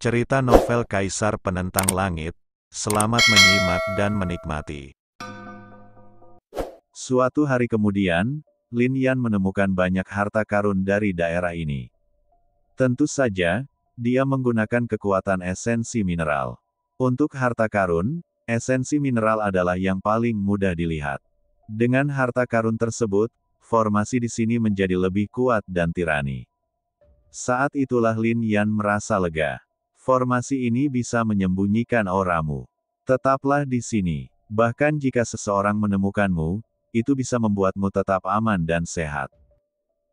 Cerita novel Kaisar Penentang Langit. Selamat menyimak dan menikmati. Suatu hari kemudian, Lin Yan menemukan banyak harta karun dari daerah ini. Tentu saja, dia menggunakan kekuatan esensi mineral. Untuk harta karun, esensi mineral adalah yang paling mudah dilihat. Dengan harta karun tersebut, formasi di sini menjadi lebih kuat dan tirani. Saat itulah Lin Yan merasa lega. Formasi ini bisa menyembunyikan auramu. Tetaplah di sini. Bahkan jika seseorang menemukanmu, itu bisa membuatmu tetap aman dan sehat.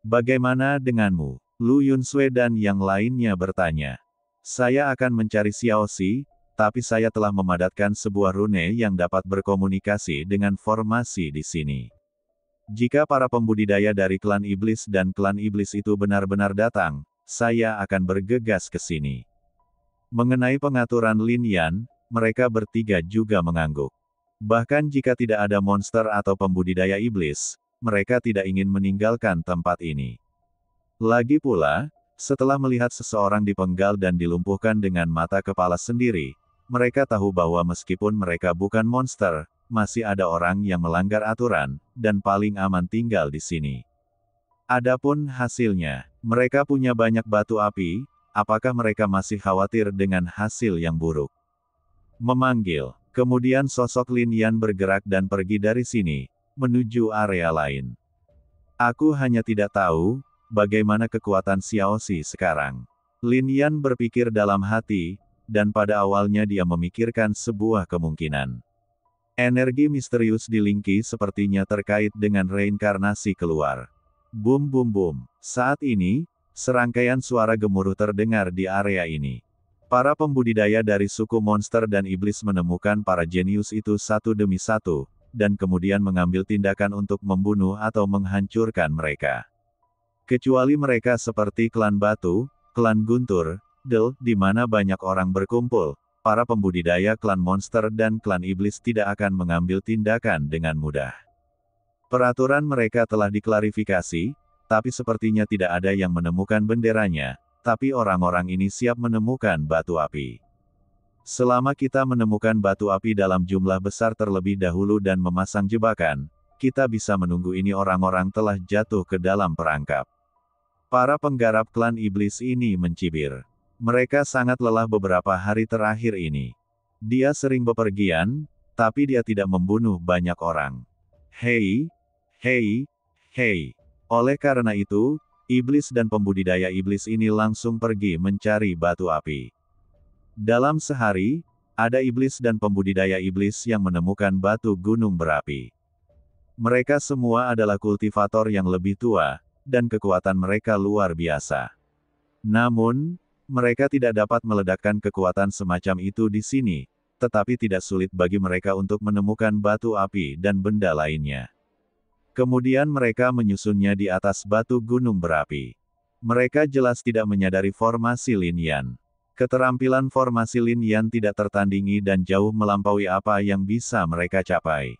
Bagaimana denganmu? Lu Yunsue dan yang lainnya bertanya. Saya akan mencari Xiaoxi, tapi saya telah memadatkan sebuah rune yang dapat berkomunikasi dengan formasi di sini. Jika para pembudidaya dari klan iblis dan klan iblis itu benar-benar datang, saya akan bergegas ke sini. Mengenai pengaturan Lin Yan, mereka bertiga juga mengangguk. Bahkan jika tidak ada monster atau pembudidaya iblis, mereka tidak ingin meninggalkan tempat ini. Lagi pula, setelah melihat seseorang dipenggal dan dilumpuhkan dengan mata kepala sendiri, mereka tahu bahwa meskipun mereka bukan monster, masih ada orang yang melanggar aturan, dan paling aman tinggal di sini. Adapun hasilnya, mereka punya banyak batu api. Apakah mereka masih khawatir dengan hasil yang buruk? Memanggil. Kemudian sosok Lin Yan bergerak dan pergi dari sini, menuju area lain. Aku hanya tidak tahu, bagaimana kekuatan Xiaoxi sekarang. Lin Yan berpikir dalam hati, dan pada awalnya dia memikirkan sebuah kemungkinan. Energi misterius di Lingqi sepertinya terkait dengan reinkarnasi keluar. Bum bum bum. Saat ini, serangkaian suara gemuruh terdengar di area ini. Para pembudidaya dari suku monster dan iblis menemukan para jenius itu satu demi satu, dan kemudian mengambil tindakan untuk membunuh atau menghancurkan mereka. Kecuali mereka seperti klan batu, klan guntur, di mana banyak orang berkumpul, para pembudidaya klan monster dan klan iblis tidak akan mengambil tindakan dengan mudah. Peraturan mereka telah diklarifikasi, tapi sepertinya tidak ada yang menemukan benderanya, tapi orang-orang ini siap menemukan batu api. Selama kita menemukan batu api dalam jumlah besar terlebih dahulu dan memasang jebakan, kita bisa menunggu ini orang-orang telah jatuh ke dalam perangkap. Para penggarap klan iblis ini mencibir. Mereka sangat lelah beberapa hari terakhir ini. Dia sering bepergian, tapi dia tidak membunuh banyak orang. Hei, hei, hei. Oleh karena itu, iblis dan pembudidaya iblis ini langsung pergi mencari batu api. Dalam sehari, ada iblis dan pembudidaya iblis yang menemukan batu gunung berapi. Mereka semua adalah kultivator yang lebih tua, dan kekuatan mereka luar biasa. Namun, mereka tidak dapat meledakkan kekuatan semacam itu di sini, tetapi tidak sulit bagi mereka untuk menemukan batu api dan benda lainnya. Kemudian mereka menyusunnya di atas batu gunung berapi. Mereka jelas tidak menyadari formasi Lin Yan. Keterampilan formasi Lin Yan tidak tertandingi dan jauh melampaui apa yang bisa mereka capai.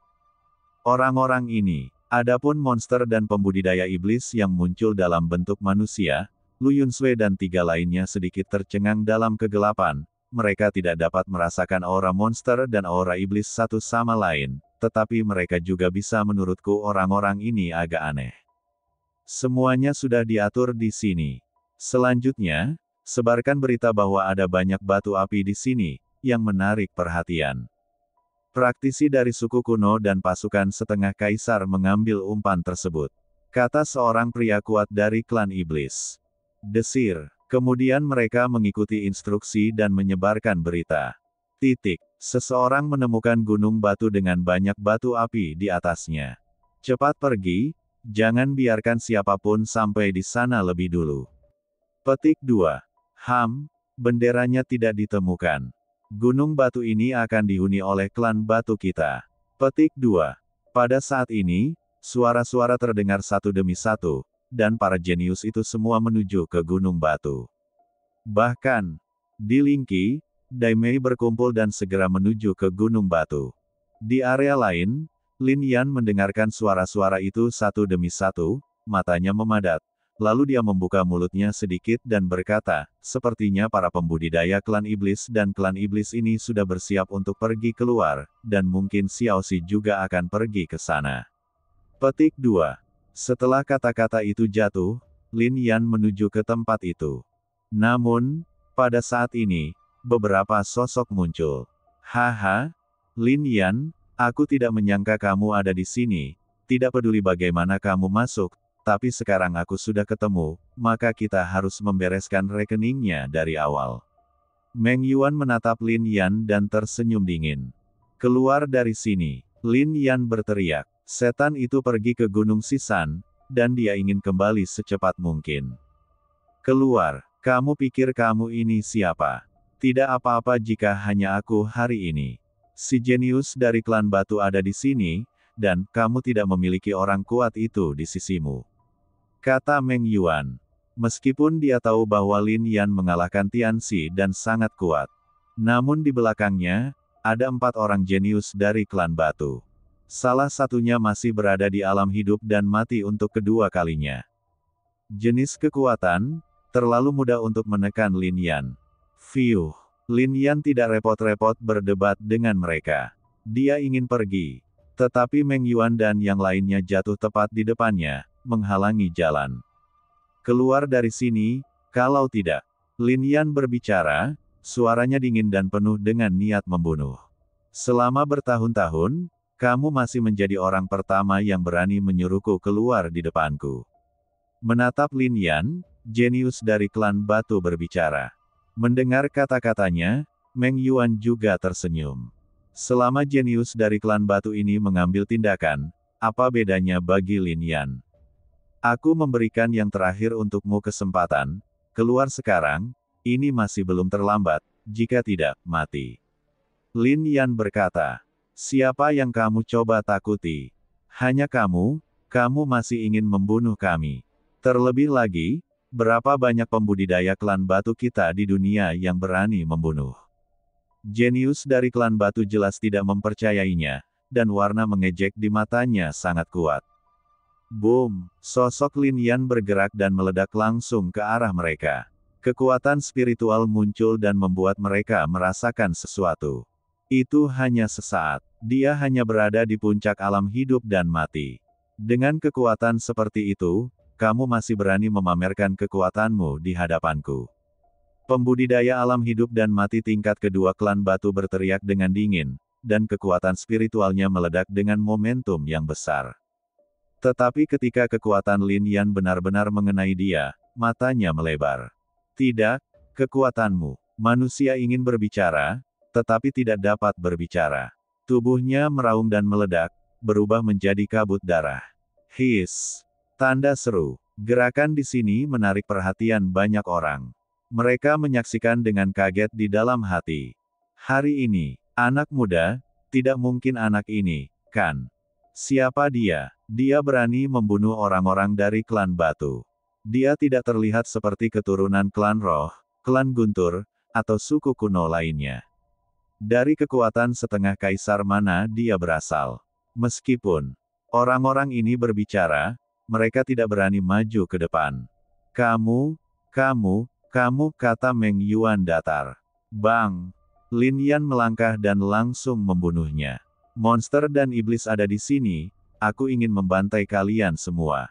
Orang-orang ini, adapun monster dan pembudidaya iblis yang muncul dalam bentuk manusia, Lu Yunsue dan tiga lainnya sedikit tercengang dalam kegelapan. Mereka tidak dapat merasakan aura monster dan aura iblis satu sama lain, tetapi mereka juga bisa menurutku orang-orang ini agak aneh. Semuanya sudah diatur di sini. Selanjutnya, sebarkan berita bahwa ada banyak batu api di sini, yang menarik perhatian. Praktisi dari suku kuno dan pasukan setengah kaisar mengambil umpan tersebut. Kata seorang pria kuat dari klan iblis. Desir. Kemudian mereka mengikuti instruksi dan menyebarkan berita. Seseorang menemukan gunung batu dengan banyak batu api di atasnya. Cepat pergi, jangan biarkan siapapun sampai di sana lebih dulu. Petik 2. Benderanya tidak ditemukan. Gunung batu ini akan dihuni oleh klan batu kita. Petik 2. Pada saat ini, suara-suara terdengar satu demi satu, dan para jenius itu semua menuju ke gunung batu. Bahkan, di Lingqi, Daimei berkumpul dan segera menuju ke gunung batu. Di area lain, Lin Yan mendengarkan suara-suara itu satu demi satu, matanya memadat. lalu dia membuka mulutnya sedikit dan berkata, sepertinya para pembudidaya klan iblis dan klan iblis ini sudah bersiap untuk pergi keluar, dan mungkin Xiaoxi juga akan pergi ke sana. Petik 2. Setelah kata-kata itu jatuh, Lin Yan menuju ke tempat itu. Namun, pada saat ini, beberapa sosok muncul. Haha, Lin Yan, aku tidak menyangka kamu ada di sini. Tidak peduli bagaimana kamu masuk, tapi sekarang aku sudah ketemu, maka kita harus membereskan rekeningnya dari awal. Meng Yuan menatap Lin Yan dan tersenyum dingin. Keluar dari sini, Lin Yan berteriak. Setan itu pergi ke Gunung Sisan, dan dia ingin kembali secepat mungkin. Keluar, kamu pikir kamu ini siapa? Tidak apa-apa jika hanya aku hari ini. Si jenius dari klan batu ada di sini, dan kamu tidak memiliki orang kuat itu di sisimu. Kata Meng Yuan. Meskipun dia tahu bahwa Lin Yan mengalahkan Tianxi dan sangat kuat. Namun di belakangnya, ada 4 orang jenius dari klan batu. Salah satunya masih berada di alam hidup dan mati untuk kedua kalinya. Jenis kekuatan, terlalu mudah untuk menekan Lin Yan. Fiuh, Lin Yan tidak repot-repot berdebat dengan mereka. Dia ingin pergi. Tetapi Meng Yuan dan yang lainnya jatuh tepat di depannya, menghalangi jalan. Keluar dari sini, kalau tidak. Lin Yan berbicara, suaranya dingin dan penuh dengan niat membunuh. Selama bertahun-tahun, kamu masih menjadi orang pertama yang berani menyuruhku keluar di depanku. Menatap Lin Yan, jenius dari klan batu berbicara. Mendengar kata-katanya, Meng Yuan juga tersenyum. Selama jenius dari klan batu ini mengambil tindakan, apa bedanya bagi Lin Yan? Aku memberikan yang terakhir untukmu kesempatan, keluar sekarang, ini masih belum terlambat, jika tidak, mati. Lin Yan berkata, siapa yang kamu coba takuti? Hanya kamu masih ingin membunuh kami. Terlebih lagi, berapa banyak pembudidaya klan batu kita di dunia yang berani membunuh? Jenius dari klan batu jelas tidak mempercayainya, dan warna mengejek di matanya sangat kuat. Boom! Sosok Lin Yan bergerak dan meledak langsung ke arah mereka. Kekuatan spiritual muncul dan membuat mereka merasakan sesuatu. Itu hanya sesaat. Dia hanya berada di puncak alam hidup dan mati. Dengan kekuatan seperti itu, kamu masih berani memamerkan kekuatanmu di hadapanku. Pembudidaya alam hidup dan mati tingkat kedua klan batu berteriak dengan dingin, dan kekuatan spiritualnya meledak dengan momentum yang besar. Tetapi ketika kekuatan Lin Yan benar-benar mengenai dia, matanya melebar. Tidak, kekuatanmu. Manusia ingin berbicara, tetapi tidak dapat berbicara. Tubuhnya meraung dan meledak, berubah menjadi kabut darah. His! Tanda seru. Gerakan di sini menarik perhatian banyak orang. Mereka menyaksikan dengan kaget di dalam hati. Hari ini, anak muda, tidak mungkin anak ini, kan? Siapa dia? Dia berani membunuh orang-orang dari klan batu. Dia tidak terlihat seperti keturunan klan roh, klan guntur, atau suku kuno lainnya. Dari kekuatan setengah kaisar mana dia berasal? Meskipun orang-orang ini berbicara, mereka tidak berani maju ke depan. Kamu, kata Meng Yuan datar. Bang! Lin Yan melangkah dan langsung membunuhnya. Monster dan iblis ada di sini, aku ingin membantai kalian semua.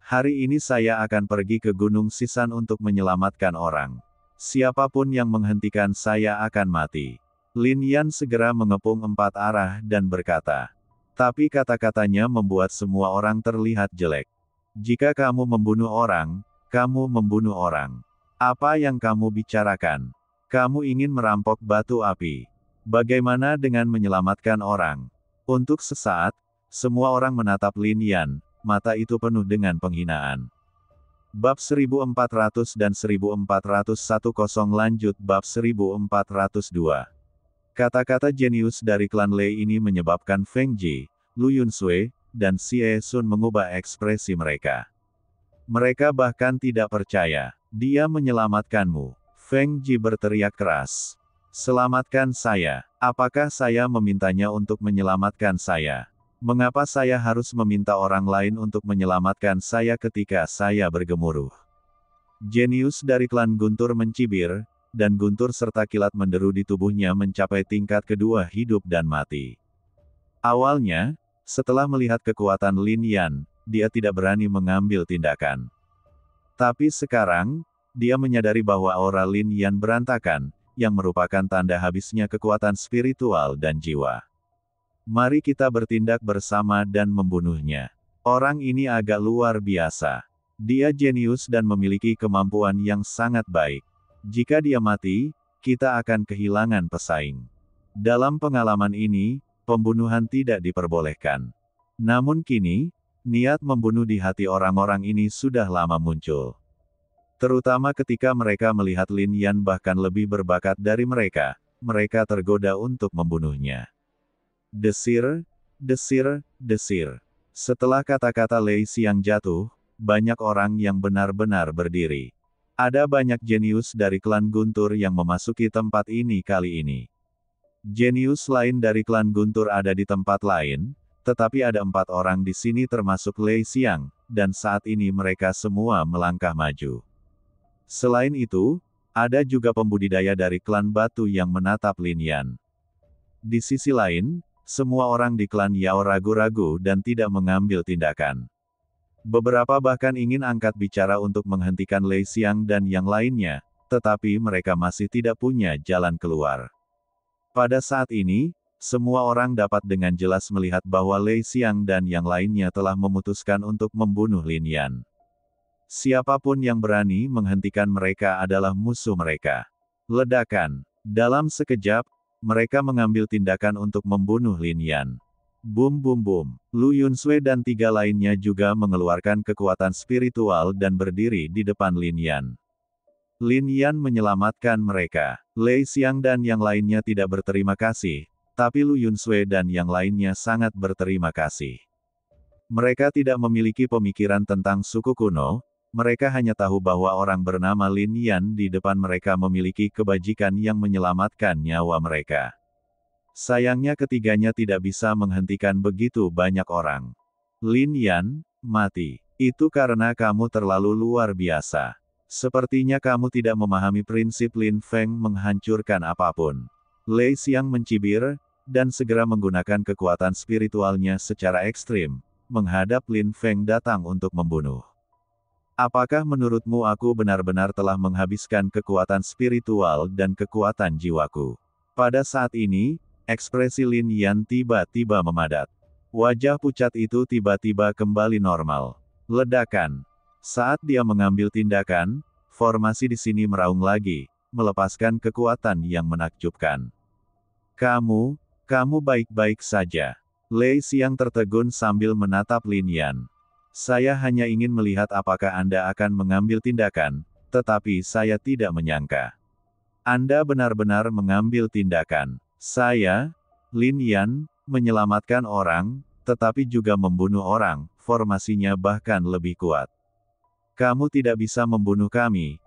Hari ini saya akan pergi ke Gunung Sisan untuk menyelamatkan orang. Siapapun yang menghentikan saya akan mati. Lin Yan segera mengepung 4 arah dan berkata. Tapi kata-katanya membuat semua orang terlihat jelek. Jika kamu membunuh orang, kamu membunuh orang. Apa yang kamu bicarakan? Kamu ingin merampok batu api. Bagaimana dengan menyelamatkan orang? Untuk sesaat, semua orang menatap Lin Yan, mata itu penuh dengan penghinaan. Bab 1400 dan 1410 lanjut bab 1402. Kata-kata jenius dari klan Lei ini menyebabkan Feng Ji, Lu Yunsui, dan Xie Sun mengubah ekspresi mereka. Mereka bahkan tidak percaya. Dia menyelamatkanmu. Feng Ji berteriak keras. Selamatkan saya. Apakah saya memintanya untuk menyelamatkan saya? Mengapa saya harus meminta orang lain untuk menyelamatkan saya ketika saya bergemuruh? Jenius dari klan Guntur mencibir, dan guntur serta kilat menderu di tubuhnya mencapai tingkat kedua hidup dan mati. Awalnya, setelah melihat kekuatan Lin Yan, dia tidak berani mengambil tindakan. Tapi sekarang, dia menyadari bahwa aura Lin Yan berantakan, yang merupakan tanda habisnya kekuatan spiritual dan jiwa. Mari kita bertindak bersama dan membunuhnya. Orang ini agak luar biasa. Dia jenius dan memiliki kemampuan yang sangat baik. Jika dia mati, kita akan kehilangan pesaing. Dalam pengalaman ini, pembunuhan tidak diperbolehkan. Namun kini, niat membunuh di hati orang-orang ini sudah lama muncul. Terutama ketika mereka melihat Lin Yan bahkan lebih berbakat dari mereka, mereka tergoda untuk membunuhnya. Desir, desir, desir. Setelah kata-kata Lei Xiang jatuh, banyak orang yang benar-benar berdiri. Ada banyak jenius dari klan Guntur yang memasuki tempat ini kali ini. Jenius lain dari klan Guntur ada di tempat lain, tetapi ada 4 orang di sini termasuk Lei Xiang, dan saat ini mereka semua melangkah maju. Selain itu, ada juga pembudidaya dari klan Batu yang menatap Lin Yan. Di sisi lain, semua orang di klan Yao ragu-ragu dan tidak mengambil tindakan. Beberapa bahkan ingin angkat bicara untuk menghentikan Lei Xiang dan yang lainnya, tetapi mereka masih tidak punya jalan keluar. Pada saat ini, semua orang dapat dengan jelas melihat bahwa Lei Xiang dan yang lainnya telah memutuskan untuk membunuh Lin Yan. Siapapun yang berani menghentikan mereka adalah musuh mereka. Ledakan. Dalam sekejap, mereka mengambil tindakan untuk membunuh Lin Yan. Bum bum bum. Lu Yunsui dan 3 lainnya juga mengeluarkan kekuatan spiritual dan berdiri di depan Lin Yan. Lin Yan menyelamatkan mereka. Lei Xiang dan yang lainnya tidak berterima kasih, tapi Lu Yunsui dan yang lainnya sangat berterima kasih. Mereka tidak memiliki pemikiran tentang suku kuno, mereka hanya tahu bahwa orang bernama Lin Yan di depan mereka memiliki kebajikan yang menyelamatkan nyawa mereka. Sayangnya ketiganya tidak bisa menghentikan begitu banyak orang. Lin Yan, mati. Itu karena kamu terlalu luar biasa. Sepertinya kamu tidak memahami prinsip Lin Feng menghancurkan apapun. Lei Xiang mencibir, dan segera menggunakan kekuatan spiritualnya secara ekstrim, menghadap Lin Feng datang untuk membunuh. Apakah menurutmu aku benar-benar telah menghabiskan kekuatan spiritual dan kekuatan jiwaku? Pada saat ini, ekspresi Lin Yan tiba-tiba memadat. Wajah pucat itu tiba-tiba kembali normal. Ledakan. Saat dia mengambil tindakan, formasi di sini meraung lagi, melepaskan kekuatan yang menakjubkan. Kamu baik-baik saja. Lei Xiang tertegun sambil menatap Lin Yan. Saya hanya ingin melihat apakah Anda akan mengambil tindakan, tetapi saya tidak menyangka. Anda benar-benar mengambil tindakan. Saya, Lin Yan, menyelamatkan orang, tetapi juga membunuh orang, formasinya bahkan lebih kuat. Kamu tidak bisa membunuh kami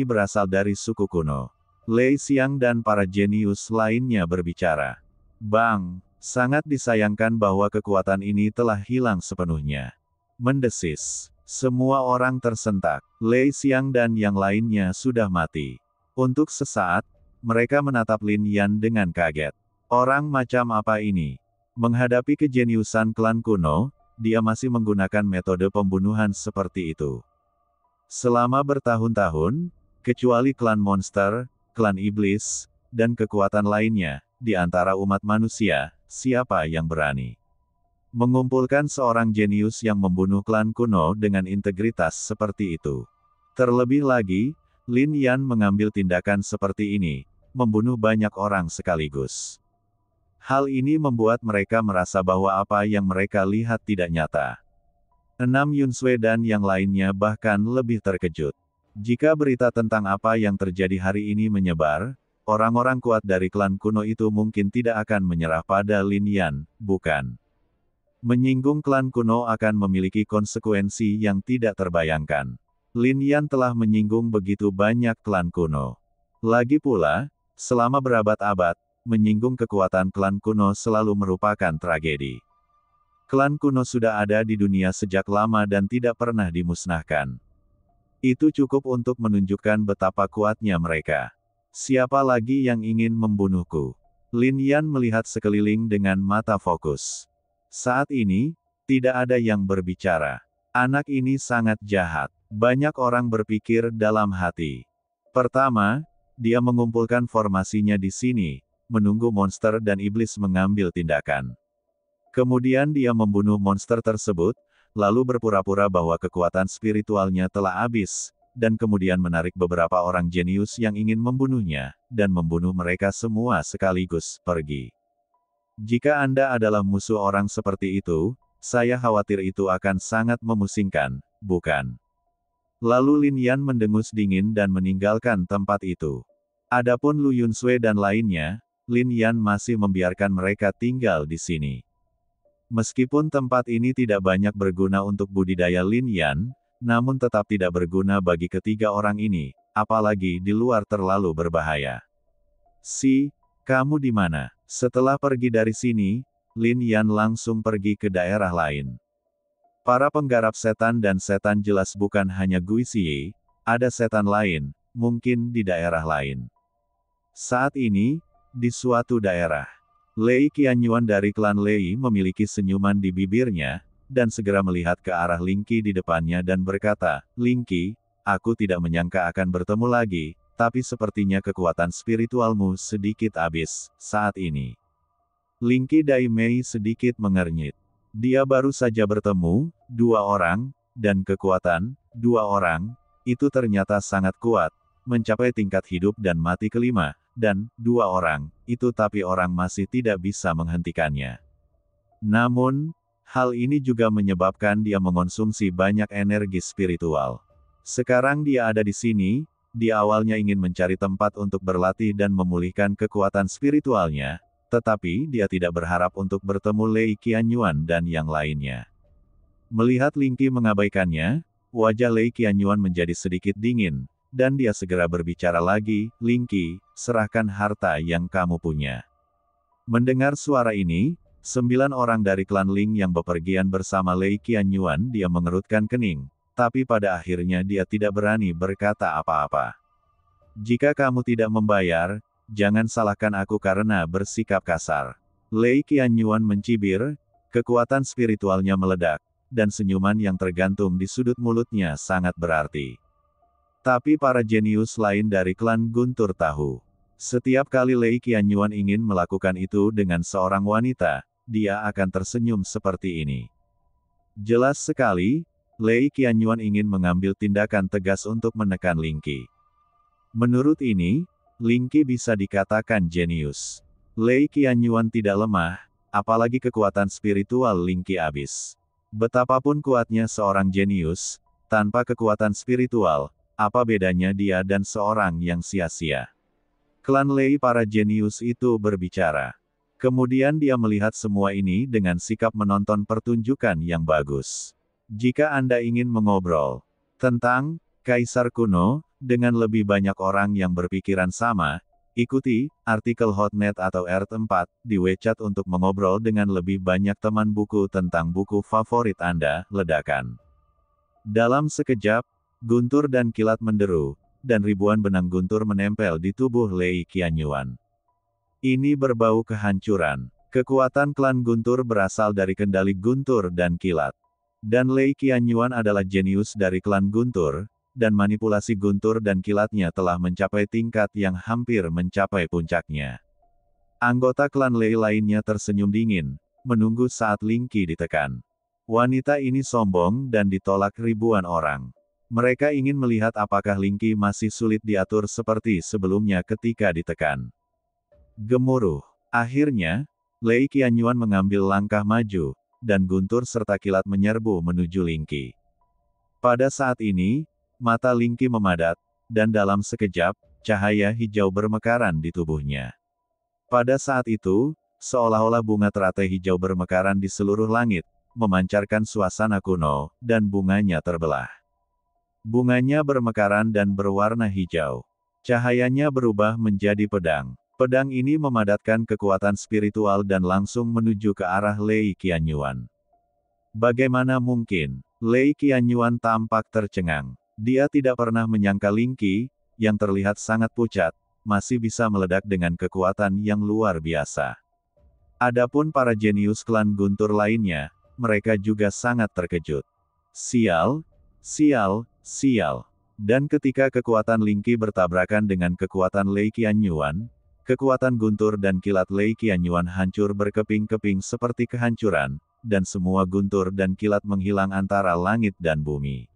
berasal dari suku kuno. Lei Xiang dan para jenius lainnya berbicara. Bang, sangat disayangkan bahwa kekuatan ini telah hilang sepenuhnya. Mendesis. Semua orang tersentak. Lei Xiang dan yang lainnya sudah mati. Untuk sesaat, mereka menatap Lin Yan dengan kaget. Orang macam apa ini? Menghadapi kejeniusan klan kuno, dia masih menggunakan metode pembunuhan seperti itu. Selama bertahun-tahun, kecuali klan monster, klan iblis, dan kekuatan lainnya, di antara umat manusia, siapa yang berani mengumpulkan seorang jenius yang membunuh klan kuno dengan integritas seperti itu? Terlebih lagi, Lin Yan mengambil tindakan seperti ini, membunuh banyak orang sekaligus. Hal ini membuat mereka merasa bahwa apa yang mereka lihat tidak nyata. 6 Yunsui dan yang lainnya bahkan lebih terkejut. Jika berita tentang apa yang terjadi hari ini menyebar, orang-orang kuat dari klan kuno itu mungkin tidak akan menyerah pada Lin Yan, bukan? Menyinggung klan kuno akan memiliki konsekuensi yang tidak terbayangkan. Lin Yan telah menyinggung begitu banyak klan kuno. Lagi pula, selama berabad-abad, menyinggung kekuatan klan kuno selalu merupakan tragedi. Klan kuno sudah ada di dunia sejak lama dan tidak pernah dimusnahkan. Itu cukup untuk menunjukkan betapa kuatnya mereka. Siapa lagi yang ingin membunuhku? Lin Yan melihat sekeliling dengan mata fokus. Saat ini, tidak ada yang berbicara. Anak ini sangat jahat. Banyak orang berpikir dalam hati. Pertama, dia mengumpulkan formasinya di sini, menunggu monster dan iblis mengambil tindakan. Kemudian dia membunuh monster tersebut, lalu berpura-pura bahwa kekuatan spiritualnya telah habis, dan kemudian menarik beberapa orang jenius yang ingin membunuhnya, dan membunuh mereka semua sekaligus, pergi. Jika Anda adalah musuh orang seperti itu, saya khawatir itu akan sangat memusingkan, bukan? Lalu Lin Yan mendengus dingin dan meninggalkan tempat itu. Adapun Lu Yunsui dan lainnya, Lin Yan masih membiarkan mereka tinggal di sini. Meskipun tempat ini tidak banyak berguna untuk budidaya Lin Yan, namun tetap tidak berguna bagi ketiga orang ini, apalagi di luar terlalu berbahaya. Kamu di mana? Setelah pergi dari sini, Lin Yan langsung pergi ke daerah lain. Para penggarap setan dan setan jelas bukan hanya Gui Xie, ada setan lain, mungkin di daerah lain. Saat ini, di suatu daerah, Lei Qianyuan dari klan Lei memiliki senyuman di bibirnya, dan segera melihat ke arah Ling Qi di depannya dan berkata, Ling Qi, aku tidak menyangka akan bertemu lagi, tapi sepertinya kekuatan spiritualmu sedikit habis, saat ini. Ling Qi Dai Mei sedikit mengernyit. Dia baru saja bertemu, 2 orang, dan kekuatan, 2 orang, itu ternyata sangat kuat, mencapai tingkat hidup dan mati kelima, dan 2 orang, itu tapi orang masih tidak bisa menghentikannya. Namun, hal ini juga menyebabkan dia mengonsumsi banyak energi spiritual. Sekarang dia ada di sini, dia awalnya ingin mencari tempat untuk berlatih dan memulihkan kekuatan spiritualnya, tetapi dia tidak berharap untuk bertemu Lei Qianyuan dan yang lainnya. Melihat Ling Qi mengabaikannya, wajah Lei Qianyuan menjadi sedikit dingin, dan dia segera berbicara lagi, Ling Qi, serahkan harta yang kamu punya. Mendengar suara ini, 9 orang dari klan Ling yang bepergian bersama Lei Qianyuan dia mengerutkan kening, tapi pada akhirnya dia tidak berani berkata apa-apa. Jika kamu tidak membayar, jangan salahkan aku karena bersikap kasar. Lei Qianyuan mencibir, kekuatan spiritualnya meledak, dan senyuman yang tergantung di sudut mulutnya sangat berarti. Tapi para jenius lain dari klan Guntur tahu. Setiap kali Lei Qianyuan ingin melakukan itu dengan seorang wanita, dia akan tersenyum seperti ini. Jelas sekali, Lei Qianyuan ingin mengambil tindakan tegas untuk menekan Ling Qi. Menurut ini, Ling Qi bisa dikatakan jenius. Lei Qianyuan tidak lemah, apalagi kekuatan spiritual Ling Qi habis. Betapapun kuatnya seorang jenius, tanpa kekuatan spiritual, apa bedanya dia dan seorang yang sia-sia? Klan Lei para jenius itu berbicara. Kemudian dia melihat semua ini dengan sikap menonton pertunjukan yang bagus. Jika Anda ingin mengobrol tentang Kaisar Kuno, dengan lebih banyak orang yang berpikiran sama, ikuti artikel Hotnet atau R4 di WeChat untuk mengobrol dengan lebih banyak teman buku tentang buku favorit Anda, ledakan. Dalam sekejap, guntur dan kilat menderu, dan ribuan benang guntur menempel di tubuh Lei Qianyuan. Ini berbau kehancuran. Kekuatan klan Guntur berasal dari kendali guntur dan kilat. Dan Lei Qianyuan adalah jenius dari klan Guntur, dan manipulasi guntur dan kilatnya telah mencapai tingkat yang hampir mencapai puncaknya. Anggota klan Lei lainnya tersenyum dingin, menunggu saat Ling Qi ditekan. Wanita ini sombong dan ditolak ribuan orang. Mereka ingin melihat apakah Ling Qi masih sulit diatur seperti sebelumnya ketika ditekan. Gemuruh. Akhirnya, Lei Qianyuan mengambil langkah maju, dan guntur serta kilat menyerbu menuju Ling Qi. Pada saat ini, mata Ling Qi memadat, dan dalam sekejap, cahaya hijau bermekaran di tubuhnya. Pada saat itu, seolah-olah bunga teratai hijau bermekaran di seluruh langit, memancarkan suasana kuno, dan bunganya terbelah. Bunganya bermekaran dan berwarna hijau. Cahayanya berubah menjadi pedang. Pedang ini memadatkan kekuatan spiritual dan langsung menuju ke arah Lei Qianyuan. Bagaimana mungkin? Lei Qianyuan tampak tercengang. Dia tidak pernah menyangka Ling Qi, yang terlihat sangat pucat, masih bisa meledak dengan kekuatan yang luar biasa. Adapun para jenius klan Guntur lainnya, mereka juga sangat terkejut. Sial, sial, sial. Dan ketika kekuatan Ling Qi bertabrakan dengan kekuatan Lei Qianyuan, kekuatan guntur dan kilat Lei Qianyuan hancur berkeping-keping seperti kehancuran, dan semua guntur dan kilat menghilang antara langit dan bumi.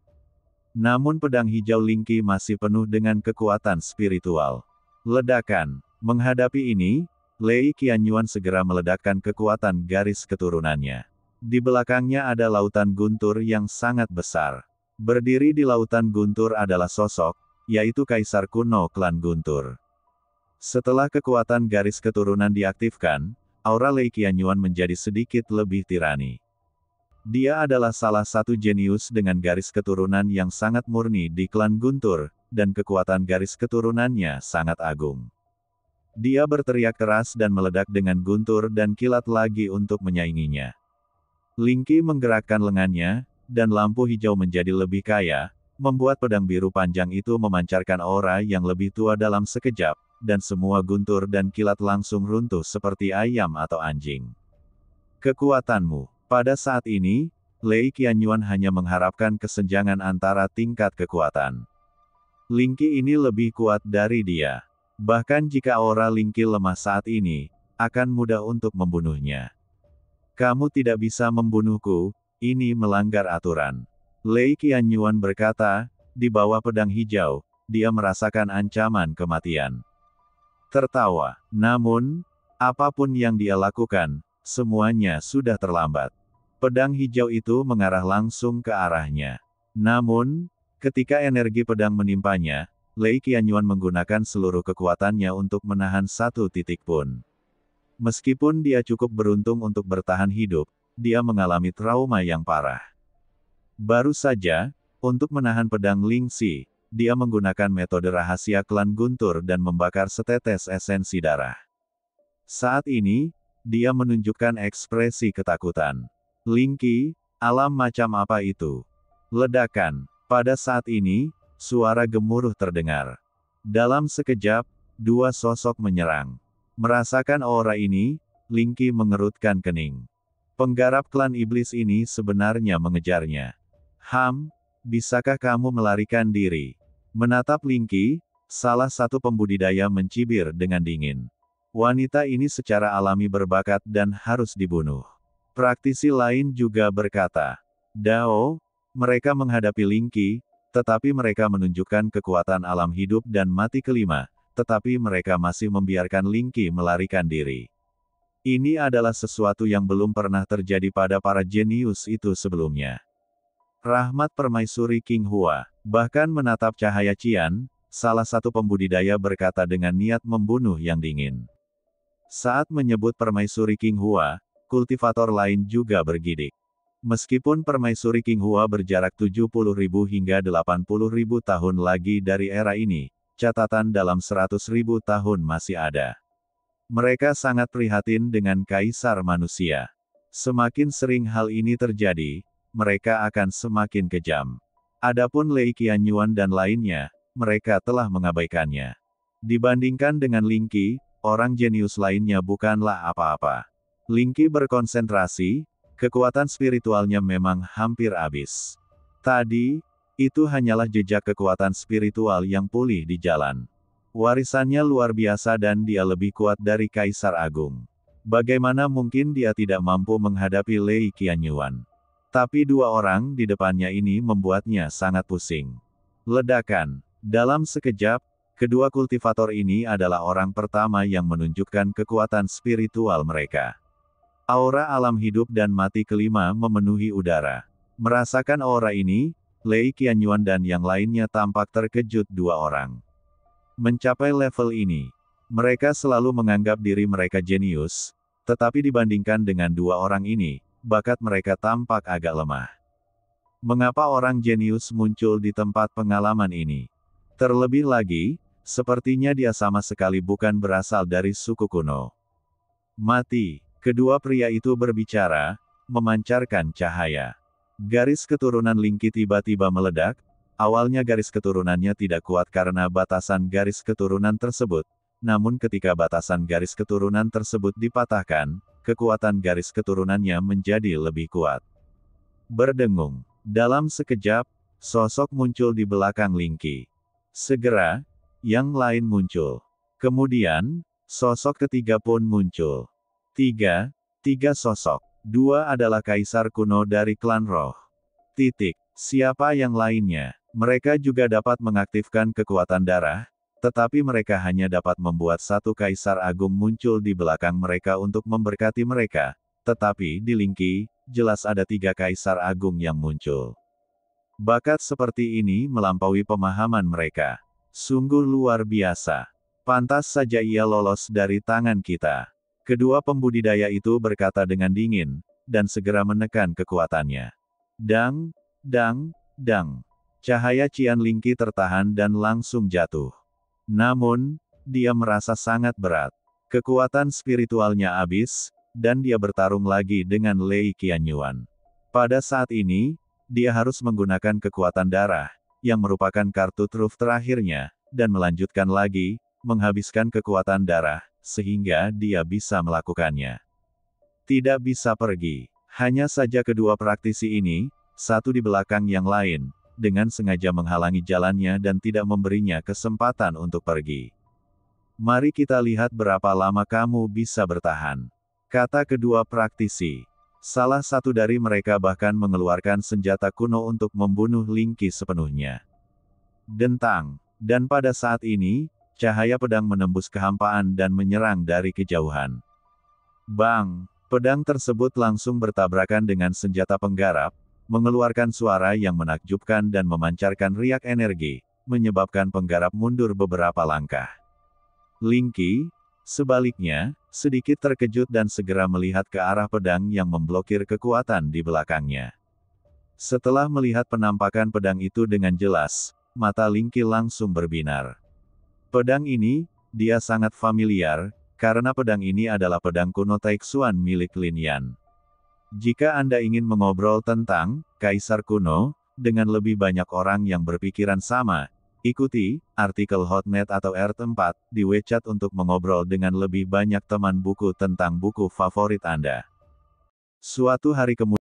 Namun pedang hijau Ling Qi masih penuh dengan kekuatan spiritual. Ledakan. Menghadapi ini, Lei Qianyuan segera meledakkan kekuatan garis keturunannya. Di belakangnya ada lautan guntur yang sangat besar. Berdiri di lautan guntur adalah sosok, yaitu Kaisar kuno klan Guntur. Setelah kekuatan garis keturunan diaktifkan, aura Lei Qianyuan menjadi sedikit lebih tirani. Dia adalah salah satu jenius dengan garis keturunan yang sangat murni di klan Guntur, dan kekuatan garis keturunannya sangat agung. Dia berteriak keras dan meledak dengan guntur dan kilat lagi untuk menyainginya. Ling Qi menggerakkan lengannya, dan lampu hijau menjadi lebih kaya, membuat pedang biru panjang itu memancarkan aura yang lebih tua dalam sekejap, dan semua guntur dan kilat langsung runtuh seperti ayam atau anjing. Kekuatanmu. Pada saat ini, Lei Qianyuan hanya mengharapkan kesenjangan antara tingkat kekuatan. Ling Qi ini lebih kuat dari dia. Bahkan jika aura Ling Qi lemah saat ini, akan mudah untuk membunuhnya. Kamu tidak bisa membunuhku, ini melanggar aturan. Lei Qianyuan berkata, di bawah pedang hijau, dia merasakan ancaman kematian. Tertawa. Namun, apapun yang dia lakukan, semuanya sudah terlambat. Pedang hijau itu mengarah langsung ke arahnya. Namun, ketika energi pedang menimpanya, Lei Qianyuan menggunakan seluruh kekuatannya untuk menahan satu titik pun. Meskipun dia cukup beruntung untuk bertahan hidup, dia mengalami trauma yang parah. Baru saja, untuk menahan pedang Ling Xi, dia menggunakan metode rahasia klan Guntur dan membakar setetes esensi darah. Saat ini, dia menunjukkan ekspresi ketakutan. Ling Qi, alam macam apa itu? Ledakan. Pada saat ini, suara gemuruh terdengar. Dalam sekejap, dua sosok menyerang. Merasakan aura ini, Ling Qi mengerutkan kening. Penggarap klan iblis ini sebenarnya mengejarnya. Bisakah kamu melarikan diri? Menatap Ling Qi, salah satu pembudidaya mencibir dengan dingin. Wanita ini secara alami berbakat dan harus dibunuh. Praktisi lain juga berkata, Dao, mereka menghadapi Ling Qi, tetapi mereka menunjukkan kekuatan alam hidup dan mati kelima, tetapi mereka masih membiarkan Ling Qi melarikan diri. Ini adalah sesuatu yang belum pernah terjadi pada para jenius itu sebelumnya. Rahmat Permaisuri King Hua, bahkan menatap cahaya Qian, salah satu pembudidaya berkata dengan niat membunuh yang dingin. Saat menyebut Permaisuri King Hua, kultivator lain juga bergidik. Meskipun Permaisuri King Hua berjarak 70.000 hingga 80.000 tahun lagi dari era ini, catatan dalam 100.000 tahun masih ada. Mereka sangat prihatin dengan kaisar manusia. Semakin sering hal ini terjadi, mereka akan semakin kejam. Adapun Lei Qianyuan dan lainnya, mereka telah mengabaikannya. Dibandingkan dengan Ling Qi, orang jenius lainnya bukanlah apa-apa. Ling Qi berkonsentrasi, kekuatan spiritualnya memang hampir habis. Tadi, itu hanyalah jejak kekuatan spiritual yang pulih di jalan. Warisannya luar biasa dan dia lebih kuat dari Kaisar Agung. Bagaimana mungkin dia tidak mampu menghadapi Lei Qianyuan? Tapi dua orang di depannya ini membuatnya sangat pusing. Ledakan. Dalam sekejap, kedua kultivator ini adalah orang pertama yang menunjukkan kekuatan spiritual mereka. Aura alam hidup dan mati kelima memenuhi udara. Merasakan aura ini, Lei Qianyuan dan yang lainnya tampak terkejut dua orang. Mencapai level ini, mereka selalu menganggap diri mereka jenius, tetapi dibandingkan dengan dua orang ini, bakat mereka tampak agak lemah. Mengapa orang jenius muncul di tempat pengalaman ini? Terlebih lagi, sepertinya dia sama sekali bukan berasal dari suku kuno. Mati. Kedua pria itu berbicara, memancarkan cahaya. Garis keturunan Linky tiba-tiba meledak. Awalnya garis keturunannya tidak kuat karena batasan garis keturunan tersebut, namun ketika batasan garis keturunan tersebut dipatahkan, kekuatan garis keturunannya menjadi lebih kuat. Berdengung. Dalam sekejap, sosok muncul di belakang Linky. Segera, yang lain muncul. Kemudian, sosok ketiga pun muncul. Tiga sosok. Dua adalah kaisar kuno dari klan roh. Siapa yang lainnya? Mereka juga dapat mengaktifkan kekuatan darah, tetapi mereka hanya dapat membuat satu kaisar agung muncul di belakang mereka untuk memberkati mereka. Tetapi di Linky, jelas ada 3 kaisar agung yang muncul. Bakat seperti ini melampaui pemahaman mereka. Sungguh luar biasa. Pantas saja ia lolos dari tangan kita. Kedua pembudidaya itu berkata dengan dingin, dan segera menekan kekuatannya. Dang, dang, dang. Cahaya Qian Linky tertahan dan langsung jatuh. Namun, dia merasa sangat berat. Kekuatan spiritualnya habis, dan dia bertarung lagi dengan Lei Qianyuan. Pada saat ini, dia harus menggunakan kekuatan darah, yang merupakan kartu truf terakhirnya, dan melanjutkan lagi, menghabiskan kekuatan darah, sehingga dia bisa melakukannya. Tidak bisa pergi. Hanya saja kedua praktisi ini, satu di belakang yang lain, dengan sengaja menghalangi jalannya dan tidak memberinya kesempatan untuk pergi. Mari kita lihat berapa lama kamu bisa bertahan, kata kedua praktisi. Salah satu dari mereka bahkan mengeluarkan senjata kuno untuk membunuh Linky sepenuhnya. Dentang. Dan pada saat ini, cahaya pedang menembus kehampaan dan menyerang dari kejauhan. Bang! Pedang tersebut langsung bertabrakan dengan senjata penggarap, mengeluarkan suara yang menakjubkan dan memancarkan riak energi, menyebabkan penggarap mundur beberapa langkah. Linky, sebaliknya, sedikit terkejut dan segera melihat ke arah pedang yang memblokir kekuatan di belakangnya. Setelah melihat penampakan pedang itu dengan jelas, mata Linky langsung berbinar. Pedang ini, dia sangat familiar, karena pedang ini adalah pedang kuno Taixuan milik Lin Yan. Jika Anda ingin mengobrol tentang Kaisar Kuno dengan lebih banyak orang yang berpikiran sama, ikuti artikel Hotnet atau Earth 4 di WeChat untuk mengobrol dengan lebih banyak teman buku tentang buku favorit Anda. Suatu hari kemudian,